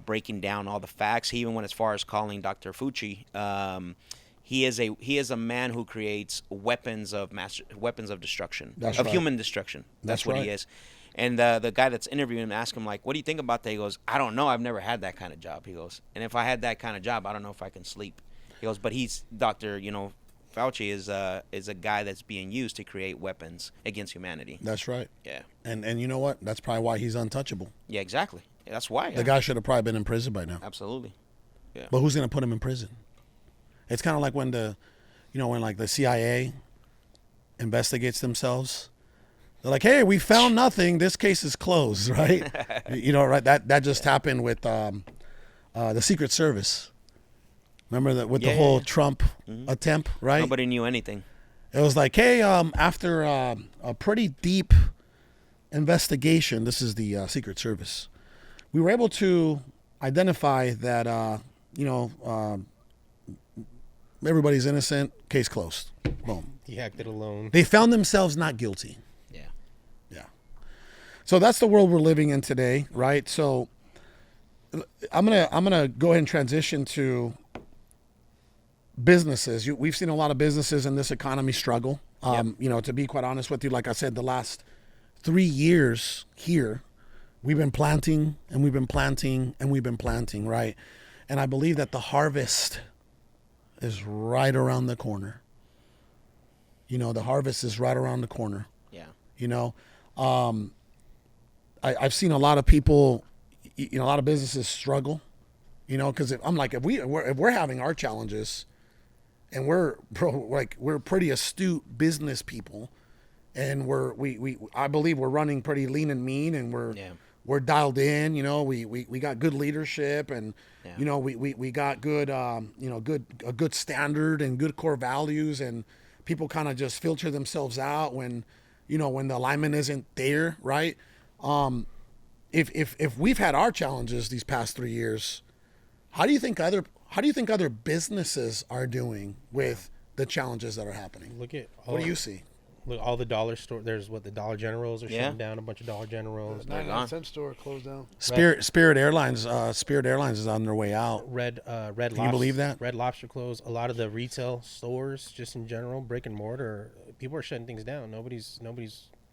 [SPEAKER 2] breaking down all the facts. He even went as far as calling Dr. Fauci. He is a man who creates weapons of destruction,
[SPEAKER 1] That's
[SPEAKER 2] of
[SPEAKER 1] right.
[SPEAKER 2] human destruction. That's what he
[SPEAKER 1] right.
[SPEAKER 2] is. And the guy that's interviewing him asked him, like, what do you think about that? He goes, I don't know. I've never had that kind of job. He goes, and if I had that kind of job, I don't know if I can sleep. He goes, but he's Dr. Fauci is a guy that's being used to create weapons against humanity.
[SPEAKER 1] That's right.
[SPEAKER 2] Yeah.
[SPEAKER 1] And you know what? That's probably why he's untouchable.
[SPEAKER 2] Yeah, exactly. Yeah, that's why.
[SPEAKER 1] The guy should have probably been in prison by now.
[SPEAKER 2] Absolutely.
[SPEAKER 1] But who's going to put him in prison? It's kind of like when when like the CIA investigates themselves. They're like, hey, we found nothing. This case is closed, right? Right? That just happened with the Secret Service. Remember that with the whole Trump attempt, right?
[SPEAKER 2] Nobody knew anything.
[SPEAKER 1] It was like, hey, after a pretty deep investigation, this is the Secret Service, we were able to identify that, everybody's innocent, case closed. Boom.
[SPEAKER 3] He acted alone.
[SPEAKER 1] They found themselves not guilty.
[SPEAKER 2] Yeah.
[SPEAKER 1] Yeah. So that's the world we're living in today, right? So I'm gonna go ahead and transition to businesses. We've seen a lot of businesses in this economy struggle. To be quite honest with you, like I said, the last 3 years here, we've been planting and we've been planting and we've been planting, right? And I believe that the harvest is right around the corner. The harvest is right around the corner.
[SPEAKER 2] Yeah.
[SPEAKER 1] I've seen a lot of people, a lot of businesses struggle, because I'm like, if we're having our challenges, and we're pretty astute business people, and I believe we're running pretty lean and mean, and we're dialed in. We got good leadership, and we got good a good standard and good core values, and people kind of just filter themselves out when the alignment isn't there, right? If we've had our challenges these past 3 years, how do you think other How do you think other businesses are doing with the challenges that are happening?
[SPEAKER 3] Look at
[SPEAKER 1] What do you see?
[SPEAKER 3] Look, all the dollar store. There's what the Dollar Generals are
[SPEAKER 2] Yeah.
[SPEAKER 3] shutting down. A bunch of Dollar Generals.
[SPEAKER 2] They're
[SPEAKER 4] 99-cent store closed down.
[SPEAKER 1] Spirit Airlines is on their way out.
[SPEAKER 3] Red
[SPEAKER 1] Can you believe that?
[SPEAKER 3] Red Lobster closed. A lot of the retail stores, just in general, brick and mortar, people are shutting things down. Nobody's.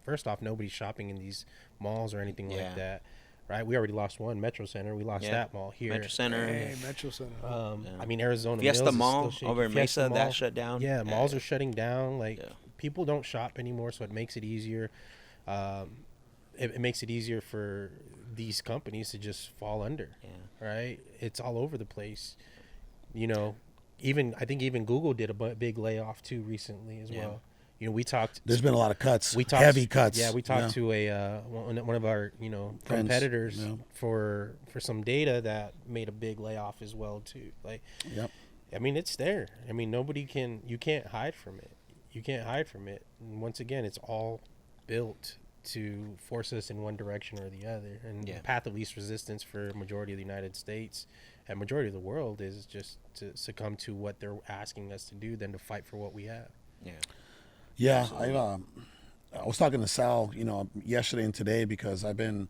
[SPEAKER 3] First off, nobody's shopping in these malls or anything
[SPEAKER 2] Yeah.
[SPEAKER 3] like that. Right? We already lost one, Metro Center. We lost that mall here.
[SPEAKER 2] Metro Center.
[SPEAKER 4] Hey, Metro Center.
[SPEAKER 3] I mean, Arizona
[SPEAKER 2] Fiesta
[SPEAKER 3] Mills is
[SPEAKER 2] Mall
[SPEAKER 3] still
[SPEAKER 2] over in
[SPEAKER 3] shaky. Fiesta
[SPEAKER 2] Mesa, that
[SPEAKER 3] Mall.
[SPEAKER 2] shut down.
[SPEAKER 3] Yeah, malls are shutting down. Like,
[SPEAKER 2] Yeah.
[SPEAKER 3] people don't shop anymore, so it makes it easier. It makes it easier for these companies to just fall under.
[SPEAKER 2] Yeah.
[SPEAKER 3] Right? It's all over the place. You know, I think even Google did a big layoff too recently as well. You know, we talked.
[SPEAKER 1] There's been a lot of cuts.
[SPEAKER 3] We talked
[SPEAKER 1] heavy cuts.
[SPEAKER 3] Yeah, we talked to a one of our
[SPEAKER 1] Friends,
[SPEAKER 3] competitors
[SPEAKER 1] yeah.
[SPEAKER 3] for some data that made a big layoff as well too. Like,
[SPEAKER 1] Yep.
[SPEAKER 3] I mean, it's there. I mean, you can't hide from it. You can't hide from it. And once again, it's all built to force us in one direction or the other. And the path of least resistance for majority of the United States and majority of the world is just to succumb to what they're asking us to do than to fight for what we have.
[SPEAKER 2] Yeah.
[SPEAKER 1] Yeah, I was talking to Sal, yesterday and today because it's been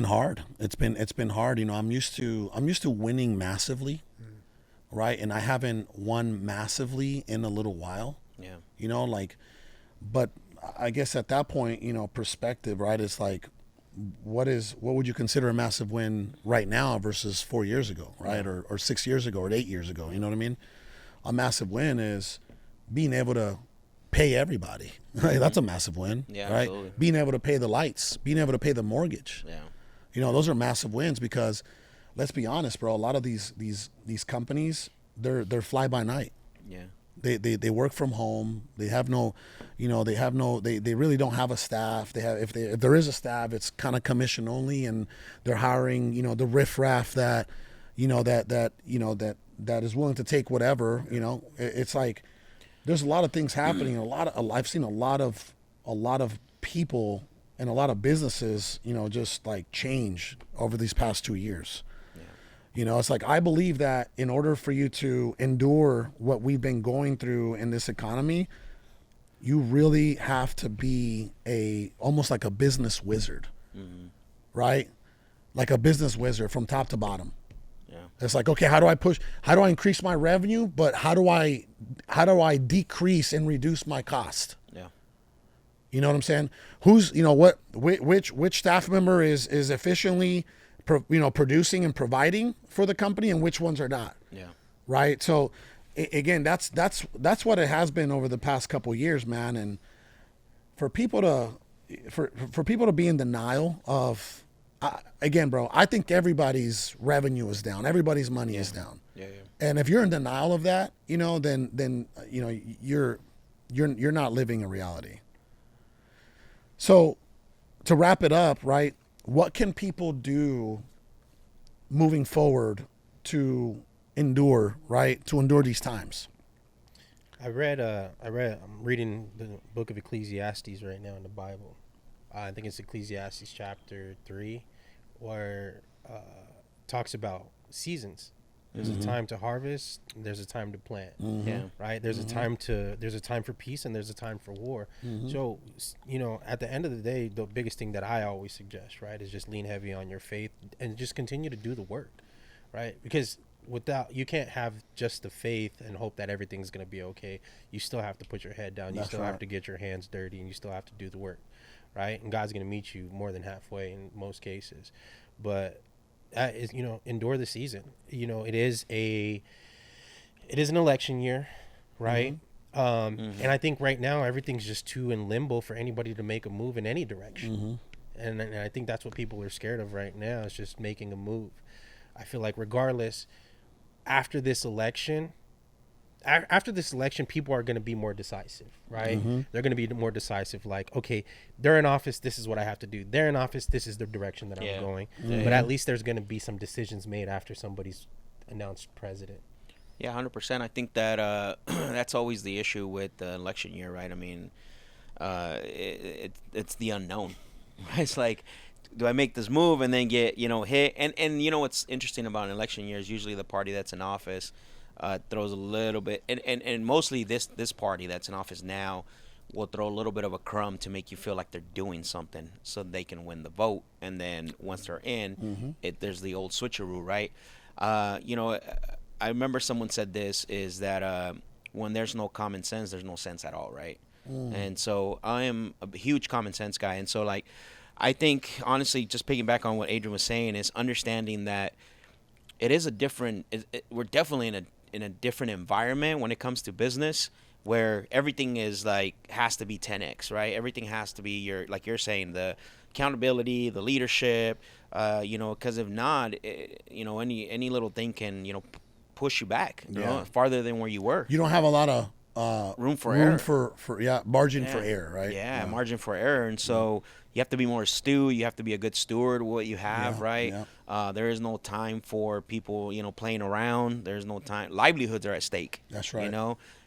[SPEAKER 1] hard. It's been hard. I'm used to winning massively, right? And I haven't won massively in a little while.
[SPEAKER 2] Yeah.
[SPEAKER 1] But I guess at that point, perspective, right? It's like, what would you consider a massive win right now versus 4 years ago, right? Or 6 years ago or 8 years ago, you know what I mean? A massive win is being able to pay everybody. Right? That's a massive win.
[SPEAKER 2] Yeah,
[SPEAKER 1] right?
[SPEAKER 2] absolutely.
[SPEAKER 1] Being able to pay the lights, being able to pay the mortgage.
[SPEAKER 2] Yeah.
[SPEAKER 1] Those are massive wins because let's be honest, bro, a lot of these companies, they're fly by night.
[SPEAKER 2] Yeah.
[SPEAKER 1] They work from home. They have no, they really don't have a staff. If there is a staff, it's kind of commission only, and they're hiring, the riffraff that is willing to take whatever. It's like there's a lot of things happening. I've seen a lot of people and a lot of businesses, just like change over these past 2 years. It's like, I believe that in order for you to endure what we've been going through in this economy, you really have to be almost like a business wizard, right? Like a business wizard from top to bottom.
[SPEAKER 2] Yeah.
[SPEAKER 1] It's like, okay, how do I increase my revenue, but how do I decrease and reduce my cost?
[SPEAKER 2] Yeah.
[SPEAKER 1] You know what I'm saying? Which staff member is efficiently producing and providing for the company, and which ones are not.
[SPEAKER 2] Yeah.
[SPEAKER 1] Right. So again, that's what it has been over the past couple of years, man. And for people to be in denial of, again, bro, I think everybody's revenue is down. Everybody's money is down.
[SPEAKER 2] Yeah.
[SPEAKER 1] And if you're in denial of that, then you're not living a reality. So to wrap it up, right? What can people do moving forward to endure, right? To endure these times?
[SPEAKER 3] I'm reading the book of Ecclesiastes right now in the Bible. I think it's Ecclesiastes chapter 3, where talks about seasons. There's a time to harvest, and there's a time to plant.
[SPEAKER 2] Yeah.
[SPEAKER 3] Right? There's a time for peace, and there's a time for war. So, at the end of the day, the biggest thing that I always suggest, right, is just lean heavy on your faith and just continue to do the work, right? Because you can't have just the faith and hope that everything's going to be okay. You still have to put your head down. You still have to get your hands dirty, and you still have to do the work, right? And God's going to meet you more than halfway in most cases. But that is, endure the season. It is an election year, right? And I think right now everything's just too in limbo for anybody to make a move in any direction. And I think that's what people are scared of right now, is just making a move. I feel like regardless, after this election, people are going to be more decisive, right? They're going to be more decisive. Like, okay, they're in office, this is what I have to do. They're in office, this is the direction that I'm going. But at least there's going to be some decisions made after somebody's announced president.
[SPEAKER 2] Yeah, 100%. I think that that's always the issue with the election year, right? I mean, it's the unknown. It's like, do I make this move and then get, hit? And you know what's interesting about an election year is usually the party that's in office throws a little bit, and mostly this party that's in office now will throw a little bit of a crumb to make you feel like they're doing something so they can win the vote. And then once they're in, there's the old switcheroo, right? I remember someone said this, is that when there's no common sense, there's no sense at all, right? And so I am a huge common sense guy. And so, like, I think, honestly, just piggyback on what Adrian was saying, is understanding that it is a different, we're definitely in a different environment when it comes to business, where everything is like, has to be 10x, right? Everything has to be like you're saying, the accountability, the leadership, because if not, any little thing can, push you back, farther than where you were.
[SPEAKER 1] You don't have a lot of
[SPEAKER 2] room for error.
[SPEAKER 1] Margin for error, right?
[SPEAKER 2] Yeah, margin for error. And so you have to be more astute. You have to be a good steward of what you have, right? Yeah. There is no time for people, playing around. There's no time. Livelihoods are at stake.
[SPEAKER 1] That's right.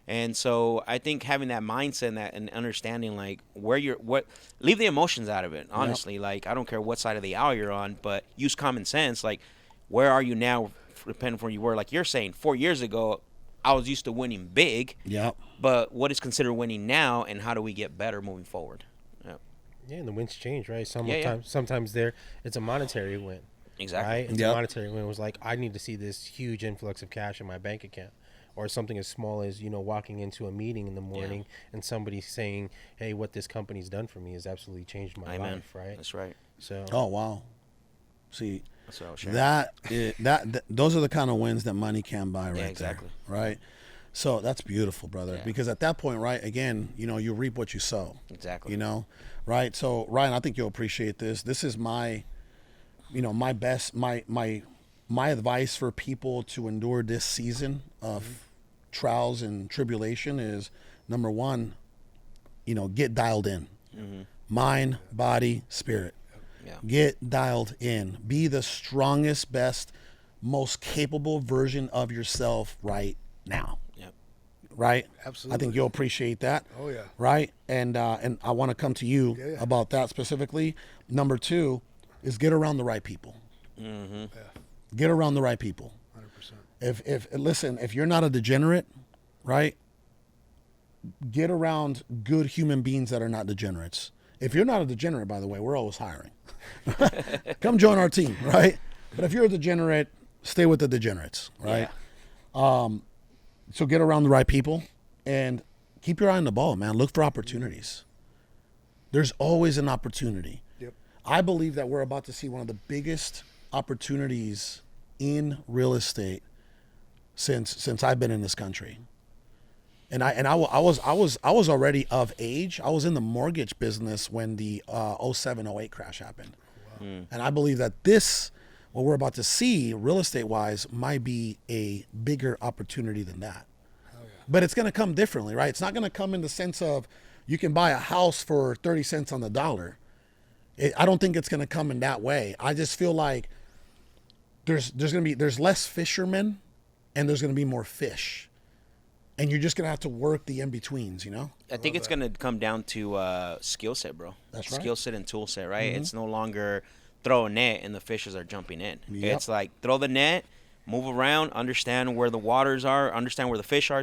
[SPEAKER 2] And so I think having that mindset and understanding, like, leave the emotions out of it, honestly. Like, I don't care what side of the aisle you're on, but use common sense. Like, where are you now, depending on where you were? Like you're saying, 4 years ago, I was used to winning big.
[SPEAKER 1] Yeah.
[SPEAKER 2] But what is considered winning now, and how do we get better moving forward?
[SPEAKER 3] Yeah, and the wins change, right? Sometimes it's a monetary win.
[SPEAKER 2] Exactly.
[SPEAKER 3] Right? It's a monetary win. It was like, I need to see this huge influx of cash in my bank account. Or something as small as, walking into a meeting in the morning and somebody saying, hey, what this company's done for me has absolutely changed my life, right?
[SPEAKER 2] That's right.
[SPEAKER 3] So.
[SPEAKER 1] Oh, wow. See,
[SPEAKER 2] that's what I was sharing.
[SPEAKER 1] Those are the kind of wins that money can buy right
[SPEAKER 2] exactly.
[SPEAKER 1] there, right? So that's beautiful, brother, because at that point, right, again, you reap what you sow.
[SPEAKER 2] Exactly.
[SPEAKER 1] Right? So, Ryan, I think you'll appreciate this. This is my advice for people to endure this season of trials and tribulation is, number one, get dialed in. Mind, body, spirit.
[SPEAKER 2] Yeah.
[SPEAKER 1] Get dialed in. Be the strongest, best, most capable version of yourself right now.
[SPEAKER 2] Yep.
[SPEAKER 1] Right?
[SPEAKER 4] Absolutely.
[SPEAKER 1] I think you'll appreciate that.
[SPEAKER 4] Oh, yeah.
[SPEAKER 1] Right? And I want to come to you about that specifically. Number two is get around the right people.
[SPEAKER 4] Yeah.
[SPEAKER 1] Get around the right people.
[SPEAKER 4] 100%.
[SPEAKER 1] If you're not a degenerate, right? Get around good human beings that are not degenerates. If you're not a degenerate, by the way, we're always hiring. Come join our team, right? But if you're a degenerate, stay with the degenerates, right? Yeah. So get around the right people and keep your eye on the ball, man. Look for opportunities. There's always an opportunity.
[SPEAKER 4] Yep.
[SPEAKER 1] I believe that we're about to see one of the biggest opportunities in real estate since I've been in this country. And I was already of age. I was in the mortgage business when the 07-08 crash happened. Wow. And I believe that what we're about to see real estate wise might be a bigger opportunity than that. Yeah. But it's going to come differently, right? It's not going to come in the sense of you can buy a house for 30 cents on the dollar. I don't think it's going to come in that way. I just feel like there's less fishermen and there's going to be more fish. And you're just going to have to work the in-betweens,
[SPEAKER 2] I think it's going to come down to skill set, bro.
[SPEAKER 1] That's right.
[SPEAKER 2] Skill set and tool set, right? It's no longer throw a net and the fishes are jumping in.
[SPEAKER 1] Yep.
[SPEAKER 2] It's like throw the net, move around, understand where the waters are, understand where the fish are,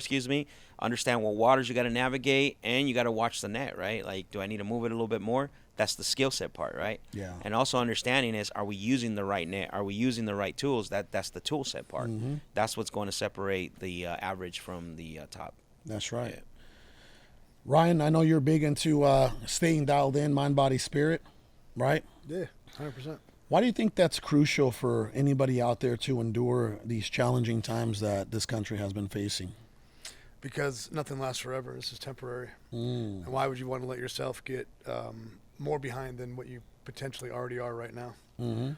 [SPEAKER 2] understand what waters you got to navigate, and you got to watch the net, right? Like, do I need to move it a little bit more? That's the skill set part, right?
[SPEAKER 1] Yeah.
[SPEAKER 2] And also understanding is, are we using the right net? Are we using the right tools? That's the tool set part. That's what's going to separate the average from the top.
[SPEAKER 1] That's right.
[SPEAKER 2] Yeah.
[SPEAKER 1] Ryan, I know you're big into staying dialed in, mind, body, spirit, right?
[SPEAKER 4] Yeah, 100%.
[SPEAKER 1] Why do you think that's crucial for anybody out there to endure these challenging times that this country has been facing?
[SPEAKER 4] Because nothing lasts forever. This is temporary. And why would you want to let yourself get more behind than what you potentially already are right now?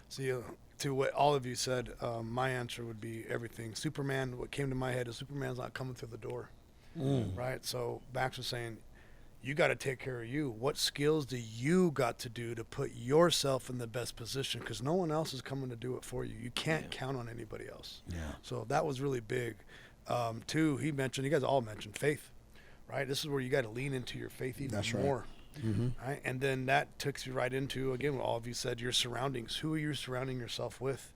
[SPEAKER 4] So to what all of you said, my answer would be everything. Superman, what came to my head is Superman's not coming through the door, right? So Max was saying, you got to take care of you. What skills do you got to do to put yourself in the best position? Because no one else is coming to do it for you. You can't count on anybody else.
[SPEAKER 1] Yeah.
[SPEAKER 4] So that was really big. Two, you guys all mentioned faith, right? This is where you got to lean into your faith even more. Right? And then that takes you right into, again, what all of you said, your surroundings. Who are you surrounding yourself with?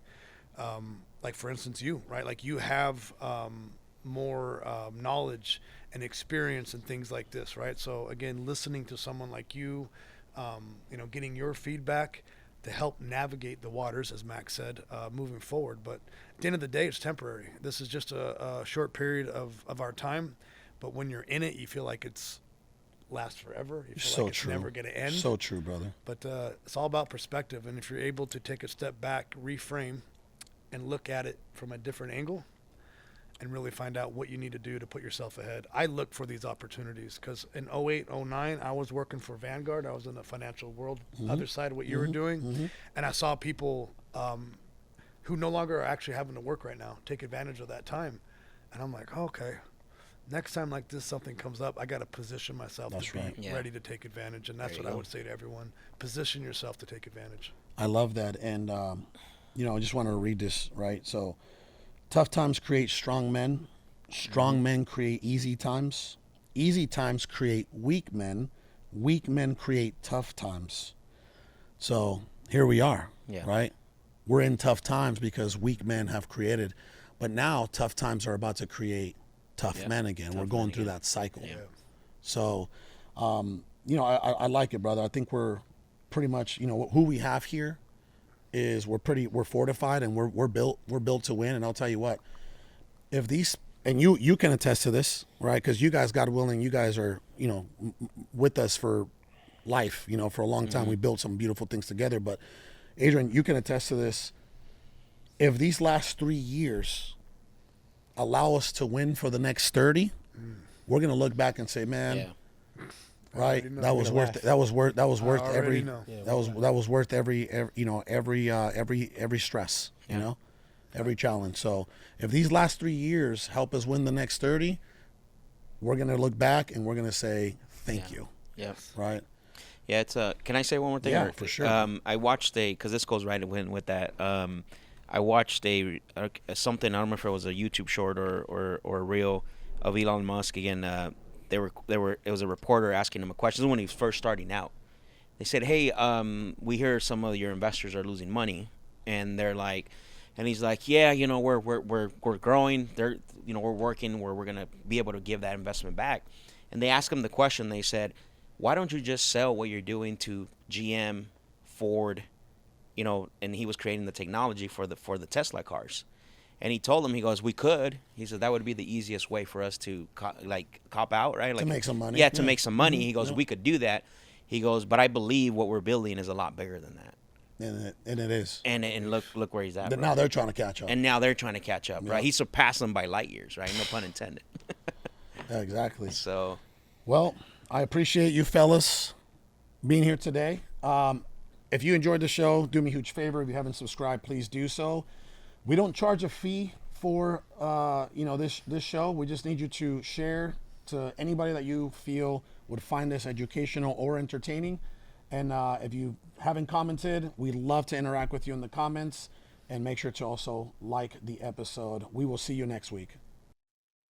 [SPEAKER 4] Like, for instance, you, right? Like, you have more knowledge and experience and things like this, right? So, again, listening to someone like you, getting your feedback to help navigate the waters, as Max said, moving forward. But at the end of the day, it's temporary. This is just a short period of our time. But when you're in it, you feel like it's lasts forever. You feel like it's never going to end.
[SPEAKER 1] So true, brother.
[SPEAKER 4] But it's all about perspective. And if you're able to take a step back, reframe, and look at it from a different angle, and really find out what you need to do to put yourself ahead. I look for these opportunities because in 08, 09, I was working for Vanguard. I was in the financial world, other side of what you were doing. And I saw people who no longer are actually having to work right now take advantage of that time. And I'm like, okay, next time like this, something comes up, I got to position myself to be ready to take advantage. And that's what I would say to everyone. Position yourself to take advantage.
[SPEAKER 1] I love that. And, I just want to read this, right? So, tough times create strong men. Strong men create easy times. Easy times create weak men. Weak men create tough times. So here we are, right? We're in tough times because weak men have created. But now tough times are about to create tough men again. We're going through that cycle. Yeah. So, I like it, brother. I think we're pretty much, who we have here is we're fortified and we're built to win. And I'll tell you what, if these, and you can attest to this, right? Because you guys, God willing, you guys are, with us for life, for a long time. We built some beautiful things together. But Adrian, you can attest to this. If these last 3 years allow us to win for the next 30, we're going to look back and say, man, right? That was worth every stress, every challenge. So if these last 3 years help us win the next 30, we're going to look back and we're going to say, thank you.
[SPEAKER 2] Yes.
[SPEAKER 1] Right.
[SPEAKER 2] Yeah. It's can I say one more thing?
[SPEAKER 1] Yeah, for sure.
[SPEAKER 2] I watched cause this goes right in with that. I watched something, I don't remember if it was a YouTube short or a reel of Elon Musk. Again, it was a reporter asking him a question. This is when he was first starting out. They said, hey, we hear some of your investors are losing money. And they're like, and he's like, yeah, we're growing. We're working where we're going to be able to give that investment back. And they asked him the question. They said, why don't you just sell what you're doing to GM, Ford, and he was creating the technology for the Tesla cars. And he told them, he goes, we could. He said that would be the easiest way for us to cop out, right?
[SPEAKER 1] To make some money.
[SPEAKER 2] Yeah, to make some money. He goes, we could do that. He goes, but I believe what we're building is a lot bigger than that.
[SPEAKER 1] And it is.
[SPEAKER 2] And look where he's at.
[SPEAKER 1] But now they're trying to catch up.
[SPEAKER 2] And now they're trying to catch up, right? He surpassed them by light years, right? No pun intended.
[SPEAKER 1] Yeah, exactly.
[SPEAKER 2] So,
[SPEAKER 1] well, I appreciate you fellas being here today. If you enjoyed the show, do me a huge favor. If you haven't subscribed, please do so. We don't charge a fee for this show. We just need you to share to anybody that you feel would find this educational or entertaining. And if you haven't commented, we'd love to interact with you in the comments. And make sure to also like the episode. We will see you next week.